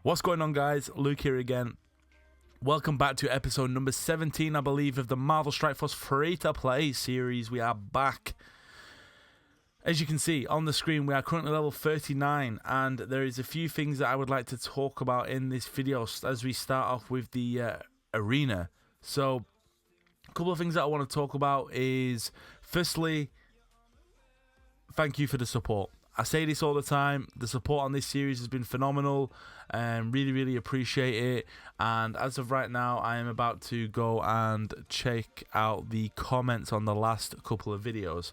What's going on, guys? Luke here again. Welcome back to episode number 17, I believe, of the Marvel Strike Force free-to-play series. We are back. As you can see on the screen, we are currently level 39, and there is a few things that I would like to talk about in this video as we start off with the arena. So, a couple of things that I want to talk about is, firstly, thank you for the support. I say this all the time, the support on this series has been phenomenal, and really appreciate it. And as of right now, I am about to go and check out the comments on the last couple of videos.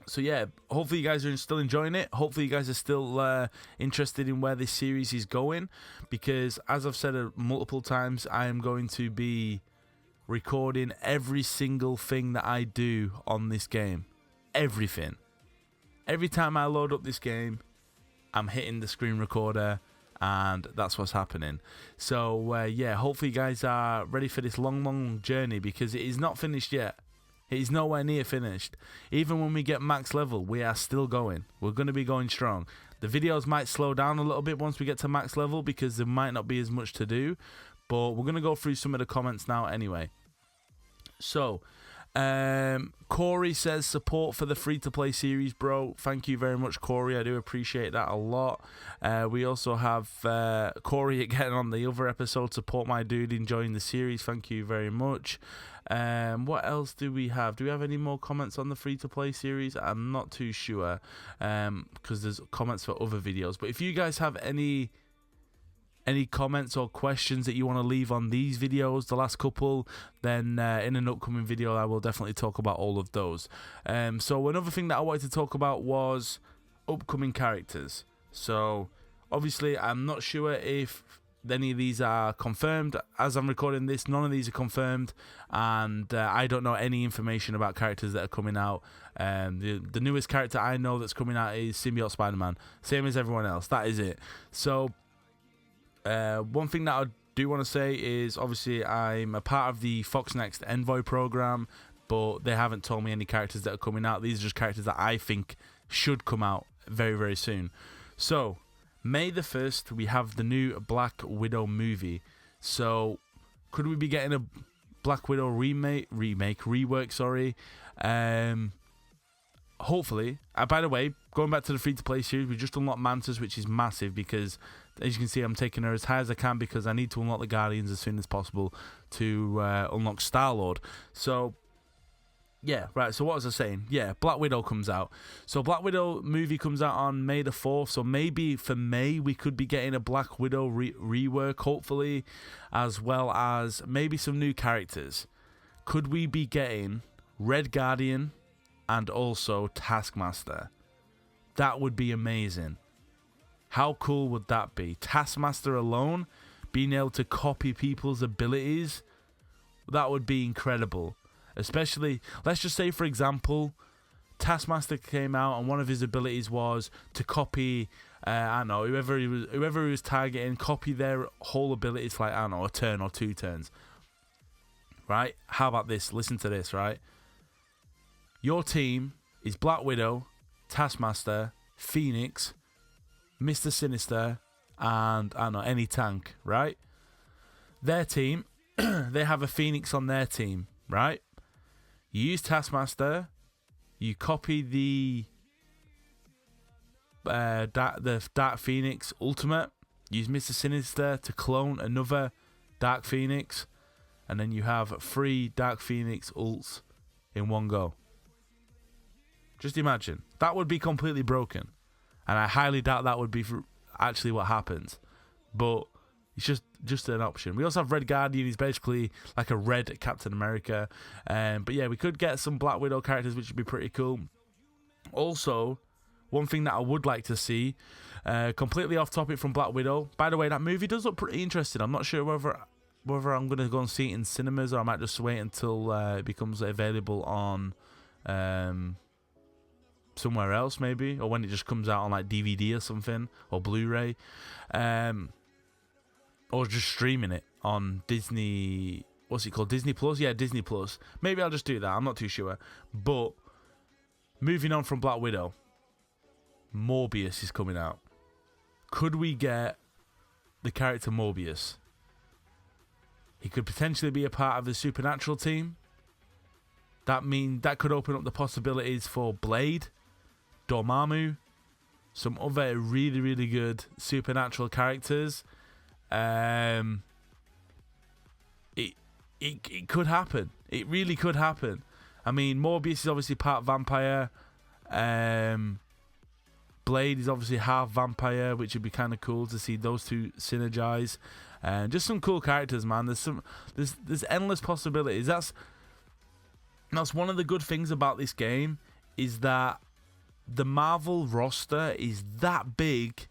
So yeah, hopefully you guys are still enjoying it. Hopefully you guys are still interested in where this series is going, because as I've said multiple times, I am going to be recording every single thing that I do on this game. Everything. Every time I load up this game, I'm hitting the screen recorder, and that's what's happening. So, yeah, hopefully you guys are ready for this long journey, because it is not finished yet. It is nowhere near finished. Even when we get max level, we are still going. We're going to be going strong. The videos might slow down a little bit once we get to max level, because there might not be as much to do. But we're going to go through some of the comments now anyway. So, Corey says support for the free-to-play series, bro. Thank you very much, Corey. I do appreciate that a lot. We also have Corey again on the other episode. Support my dude, enjoying the series. Thank you very much. What else do we have? Do we have any more comments on the free-to-play series? I'm not too sure, because there's comments for other videos. But if you guys have any comments or questions that you want to leave on these videos, the last couple, then in an upcoming video I will definitely talk about all of those. So another thing that I wanted to talk about was upcoming characters. So obviously I'm not sure if any of these are confirmed. As I'm recording this, none of these are confirmed, and I don't know any information about characters that are coming out. The newest character I know that's coming out is Symbiote Spider-Man, same as everyone else. That is it. So one thing that I do want to say is, obviously I'm a part of the Fox Next Envoy program, but they haven't told me any characters that are coming out. These are just characters that I think should come out very soon. So May the 1st, we have the new Black Widow movie. So could we be getting a Black Widow rework, sorry. Hopefully. By the way, going back to the free-to-play series, we just unlocked Mantis, which is massive, because as you can see, I'm taking her as high as I can, because I need to unlock the Guardians as soon as possible to unlock Star-Lord. So, yeah, right, so what was I saying? Yeah, Black Widow comes out. So Black Widow movie comes out on May the 4th, so maybe for May we could be getting a Black Widow rework, hopefully, as well as maybe some new characters. Could we be getting Red Guardian and also Taskmaster? That would be amazing. How cool would that be? Taskmaster alone, being able to copy people's abilities, that would be incredible. Especially, let's just say, for example, Taskmaster came out and one of his abilities was to copy, I don't know, whoever he was targeting, copy their whole abilities for, like, I don't know, a turn or 2 turns. Right? How about this? Listen to this, right? Your team is Black Widow, Taskmaster, Phoenix, Mr. Sinister, and I don't know, any tank, right? Their team, they have a Phoenix on their team, right? You use Taskmaster, you copy the Dark Phoenix Ultimate, use Mr. Sinister to clone another Dark Phoenix, and then you have 3 Dark Phoenix ults in one go. Just imagine. That would be completely broken. And I highly doubt that would be actually what happens. But it's just an option. We also have Red Guardian. He's basically like a red Captain America. But yeah, we could get some Black Widow characters, which would be pretty cool. Also, one thing that I would like to see, completely off topic from Black Widow. By the way, that movie does look pretty interesting. I'm not sure whether I'm going to go and see it in cinemas, or I might just wait until it becomes available on somewhere else, maybe, or when it just comes out on like DVD or something, or Blu-ray, or just streaming it on Disney. What's it called? Disney Plus? Yeah, Disney Plus. Maybe I'll just do that. I'm not too sure. But moving on from Black Widow, Morbius is coming out. Could we get the character Morbius. He could potentially be a part of the supernatural team. That could open up the possibilities for Blade, Dormammu, some other really, really good supernatural characters. It could happen. It really could happen. I mean, Morbius is obviously part vampire. Blade is obviously half vampire, which would be kind of cool to see those two synergize. And just some cool characters, man. There's endless possibilities. That's one of the good things about this game, is that the Marvel roster is that big.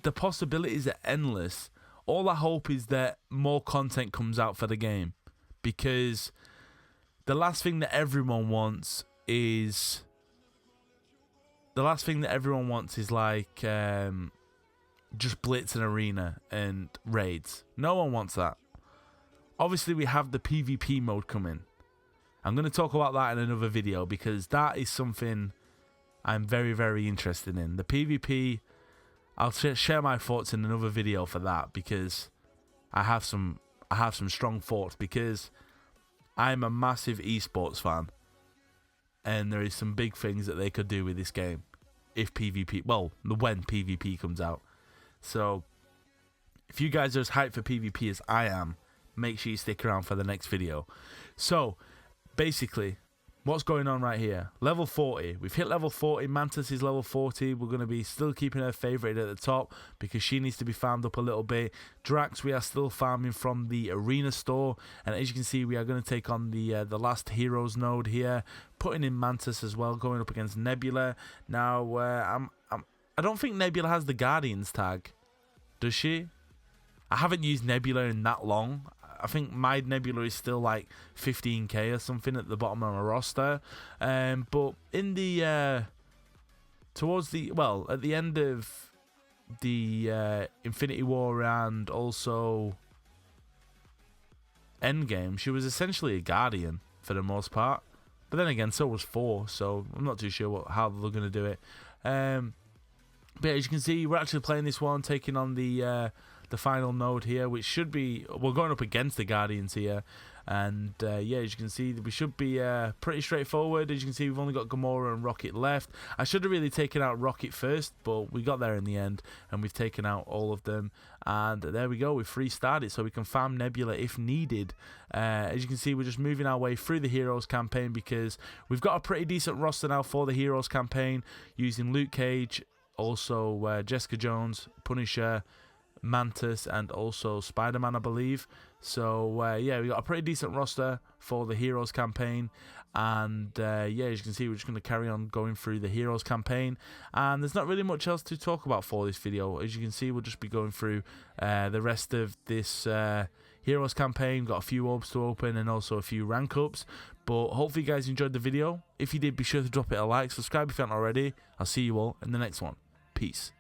The possibilities are endless. All I hope is that more content comes out for the game, because the last thing that everyone wants is like just blitz an arena and raids. No one wants that. Obviously, we have the PvP mode coming. I'm going to talk about that in another video, because that is something I'm very, very interested in. The PvP, I'll share my thoughts in another video for that, because I have some strong thoughts, because I'm a massive esports fan, and there is some big things that they could do with this game if PvP, when PvP comes out. So if you guys are as hyped for PvP as I am, make sure you stick around for the next video. So basically, what's going on right here? Level 40. We've hit level 40. Mantis is level 40. We're going to be still keeping her favoured at the top, because she needs to be farmed up a little bit. Drax, we are still farming from the arena store. And as you can see, we are going to take on the last heroes node here. Putting in Mantis as well, going up against Nebula. Now, I don't think Nebula has the Guardians tag. Does she? I haven't used Nebula in that long. I think my Nebula is still like 15k or something at the bottom of my roster. But in the at the end of the Infinity War and also Endgame, she was essentially a Guardian for the most part. But then again, so was Thor, so I'm not too sure how they're going to do it. But as you can see, we're actually playing this one, taking on the final node here, which should be, we're going up against the Guardians here, and yeah, as you can see, we should be pretty straightforward. As you can see, we've only got Gamora and Rocket left. I should have really taken out Rocket first, but we got there in the end, and we've taken out all of them, and there we go, we've restarted, so we can farm Nebula if needed. As you can see, we're just moving our way through the Heroes campaign, because we've got a pretty decent roster now for the Heroes campaign, using Luke Cage, also Jessica Jones, Punisher, Mantis, and also Spider-Man, I believe. So yeah, we got a pretty decent roster for the Heroes campaign, and yeah, as you can see, we're just going to carry on going through the Heroes campaign, and there's not really much else to talk about for this video. As you can see, we'll just be going through the rest of this Heroes campaign. Got a few orbs to open and also a few rank ups, but hopefully you guys enjoyed the video. If you did, be sure to drop it a like, subscribe if you haven't already. I'll see you all in the next one. Peace.